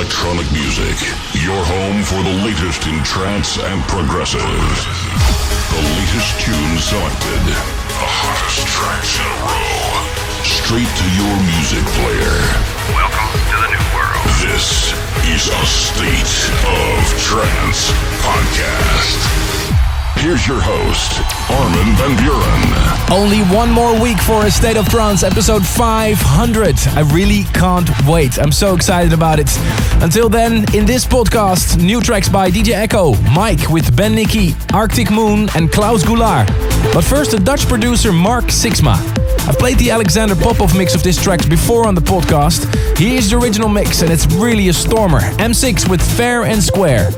electronic music. Your home for the latest in trance and progressive. The latest tunes selected. The hottest tracks in a row. Straight to your music player. Welcome to the new world. This is A State of Trance podcast. Here's your host, Armin van Buuren. Only one more week for A State of Trance, episode 500. I really can't wait. I'm so excited about it. Until then, in this podcast, new tracks by DJ Echo, M.I.K.E with Ben Nicky, Arctic Moon and Klauss Goulart. But first, the Dutch producer Mark Sixma. I've played the Alexander Popov mix of this track before on the podcast. Here's the original mix and it's really a stormer. M6 with Fair and Square.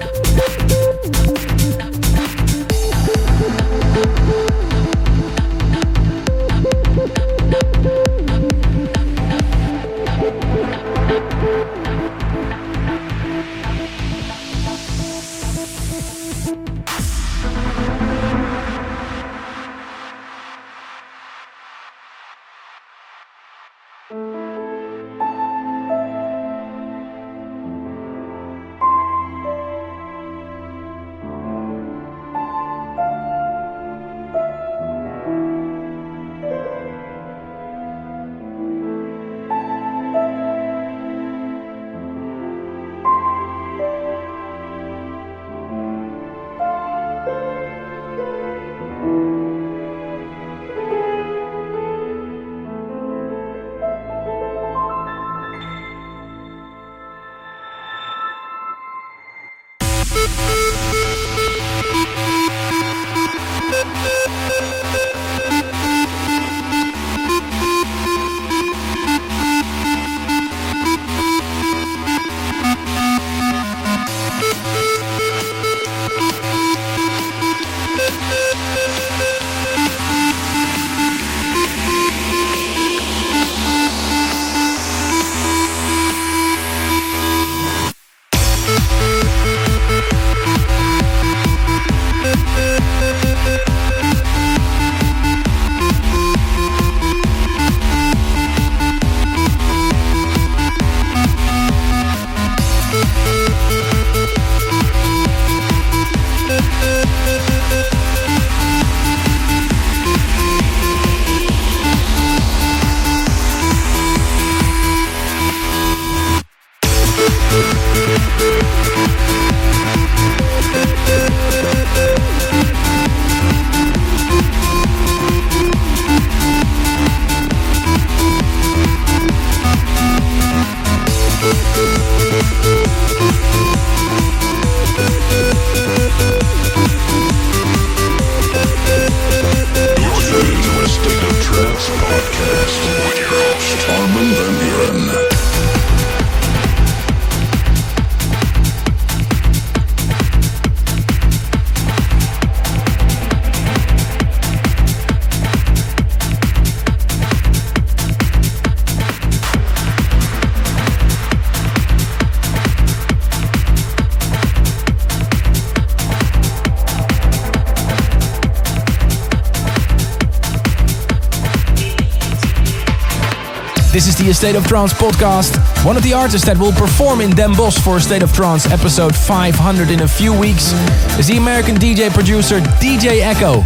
This is the A State of Trance podcast. One of the artists that will perform in Den Bosch for A State of Trance episode 500 in a few weeks is the American DJ producer DJ Echo.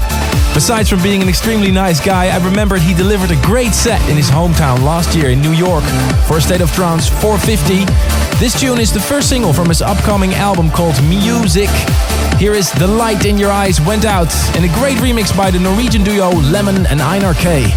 Besides from being an extremely nice guy, I remembered he delivered a great set in his hometown last year in New York for A State of Trance 450. This tune is the first single from his upcoming album called Music. Here is The Light in Your Eyes Went Out and a great remix by the Norwegian duo Lemon and Einar K.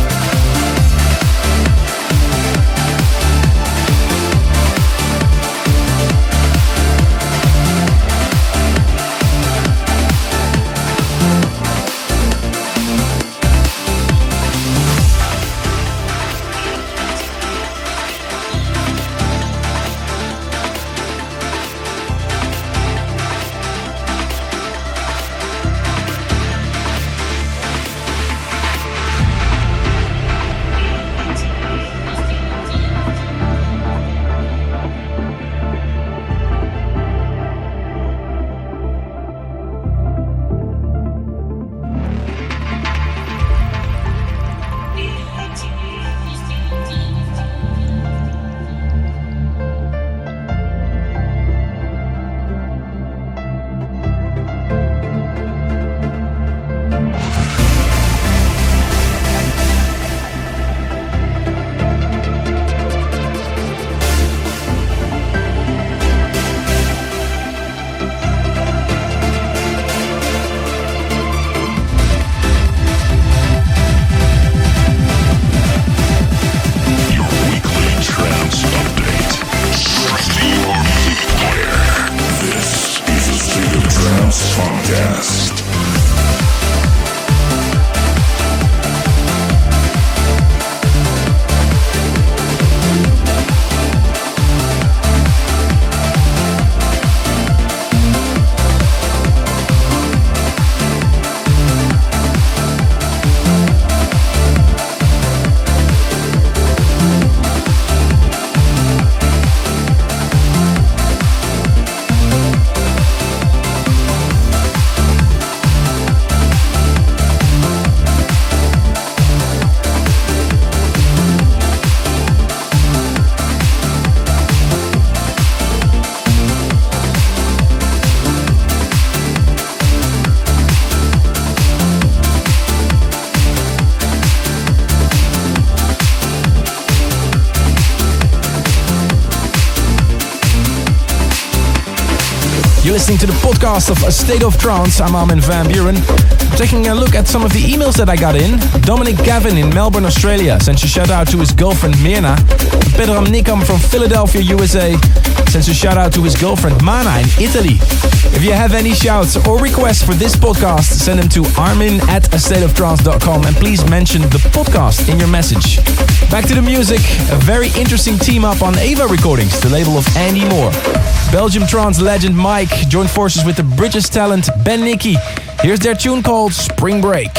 You're listening to the podcast of A State of Trance. I'm Armin van Buuren. Taking a look at some of the emails that I got in. Dominic Gavin in Melbourne, Australia sends a shout out to his girlfriend Mirna. Pedram Nikam from Philadelphia, USA sends a shout out to his girlfriend Mana in Italy. If you have any shouts or requests for this podcast, send them to armin@astateoftrance.com and please mention the podcast in your message. Back to the music. A very interesting team up on Ava Recordings, the label of Andy Moore. Belgium trance legend M.I.K. joined forces with the British talent Ben Nicky. Here's their tune called Spring Break.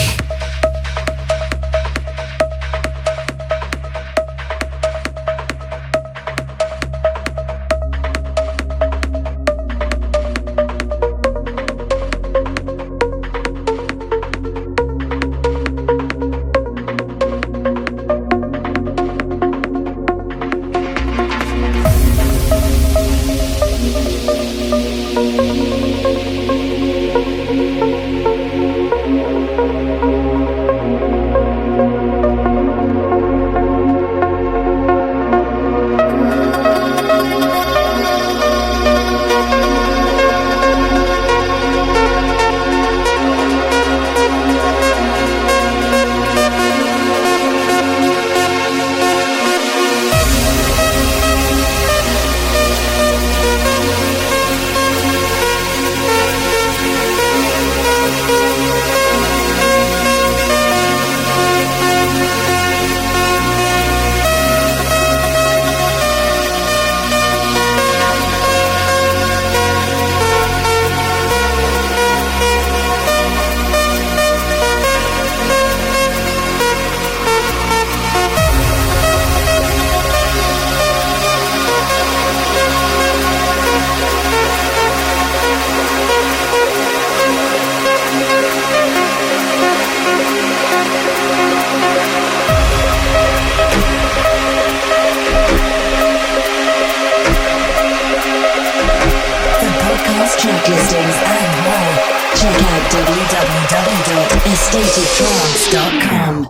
www.astateoftrance.com.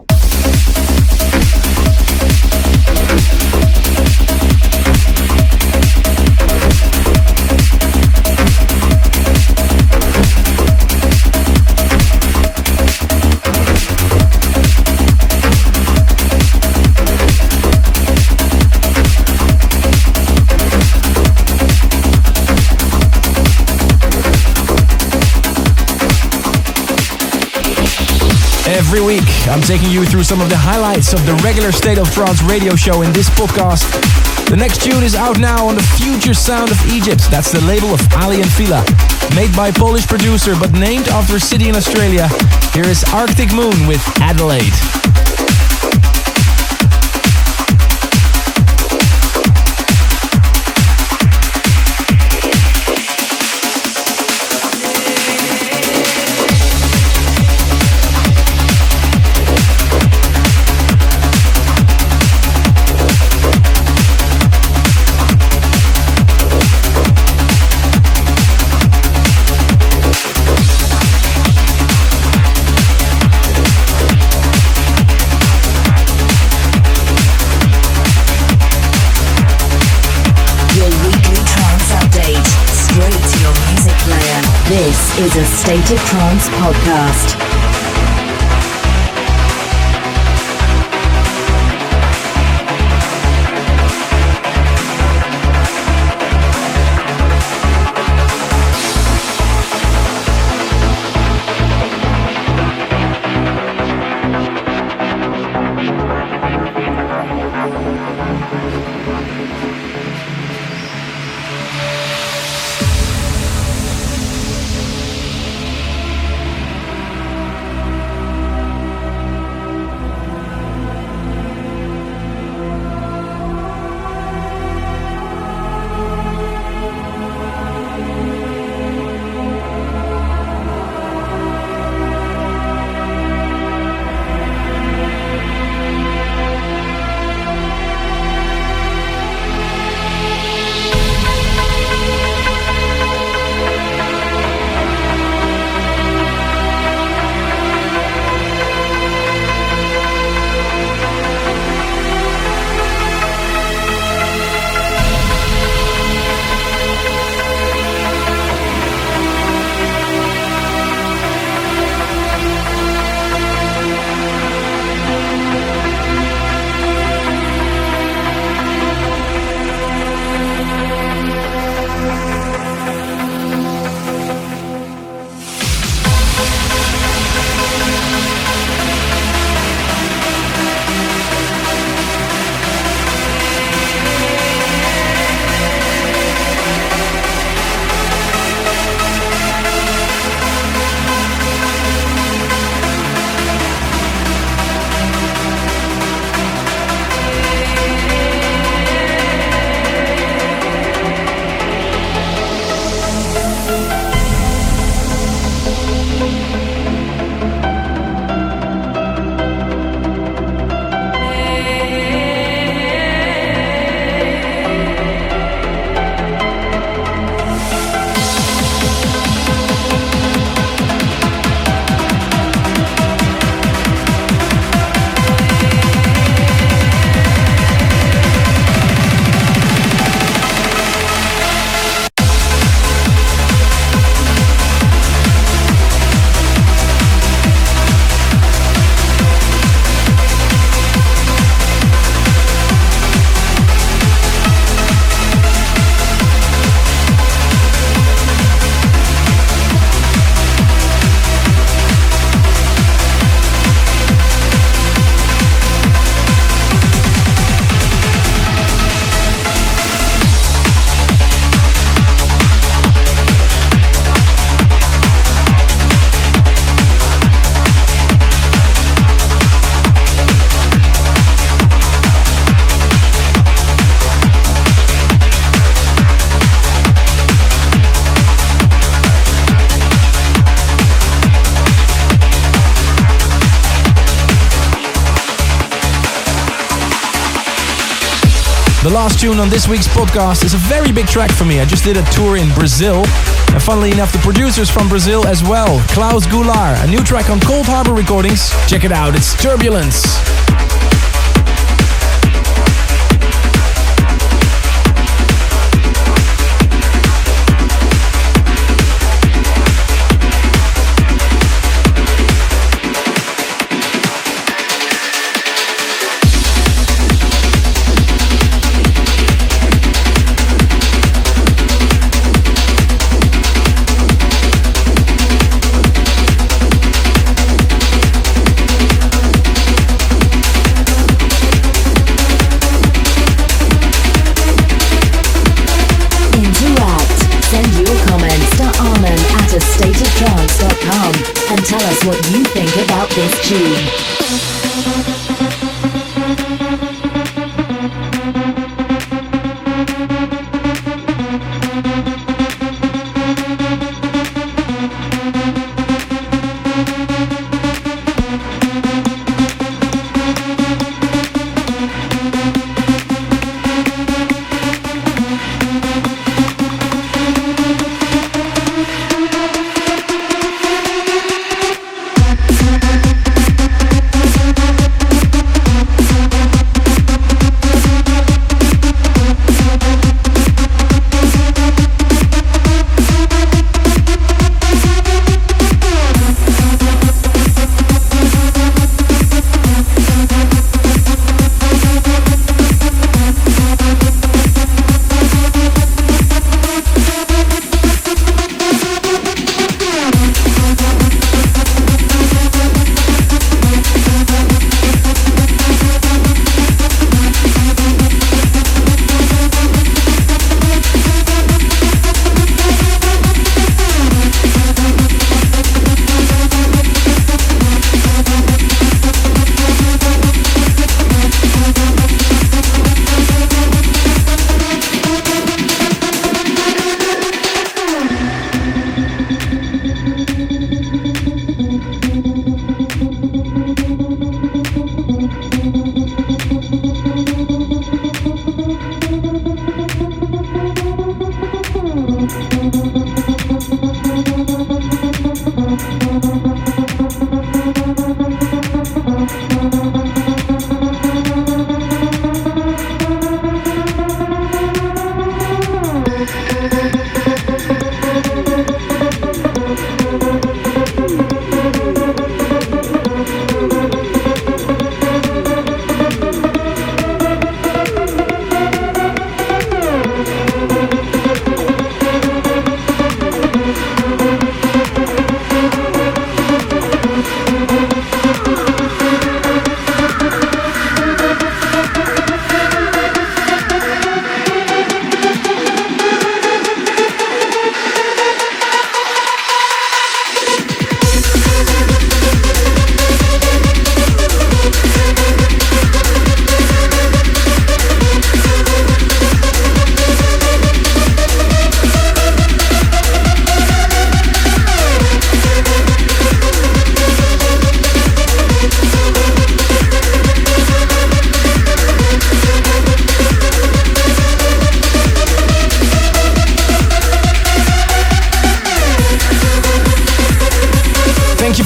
Every week, I'm taking you through some of the highlights of the regular State of Trance radio show in this podcast. The next tune is out now on the Future Sound of Egypt. That's the label of Ali and Fila. Made by Polish producer, but named after a city in Australia. Here is Arctic Moon with Adelaide. This is a State of Trance podcast. The last tune on this week's podcast is a very big track for me. I just did a tour in Brazil, and funnily enough, the producer's from Brazil as well. Klauss Goulart, a new track on Coldharbo recordings. Check it out, it's Turbulence. AStateofTrance.com and tell us what you think about this tune.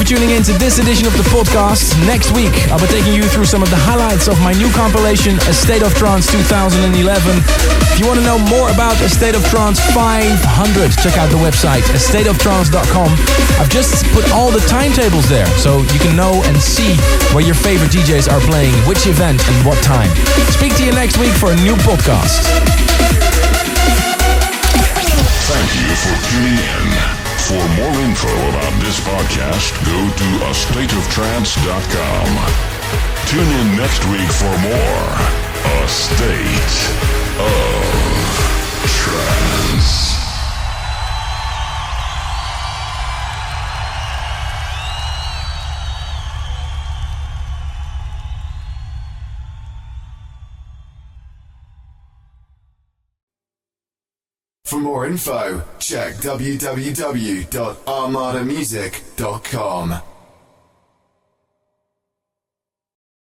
Tuning in to this edition of the podcast. Next week, I'll be taking you through some of the highlights of my new compilation, A State of Trance 2011. If you want to know more about A State of Trance 500, check out the website, astateoftrance.com. I've just put all the timetables there, so you can know and see where your favorite DJs are playing, which event and what time. Speak to you next week for a new podcast. Thank you for tuning in. For more info about this podcast, go to astateoftrance.com. Tune in next week for more A State of Trance. For more info, check www.armadamusic.com.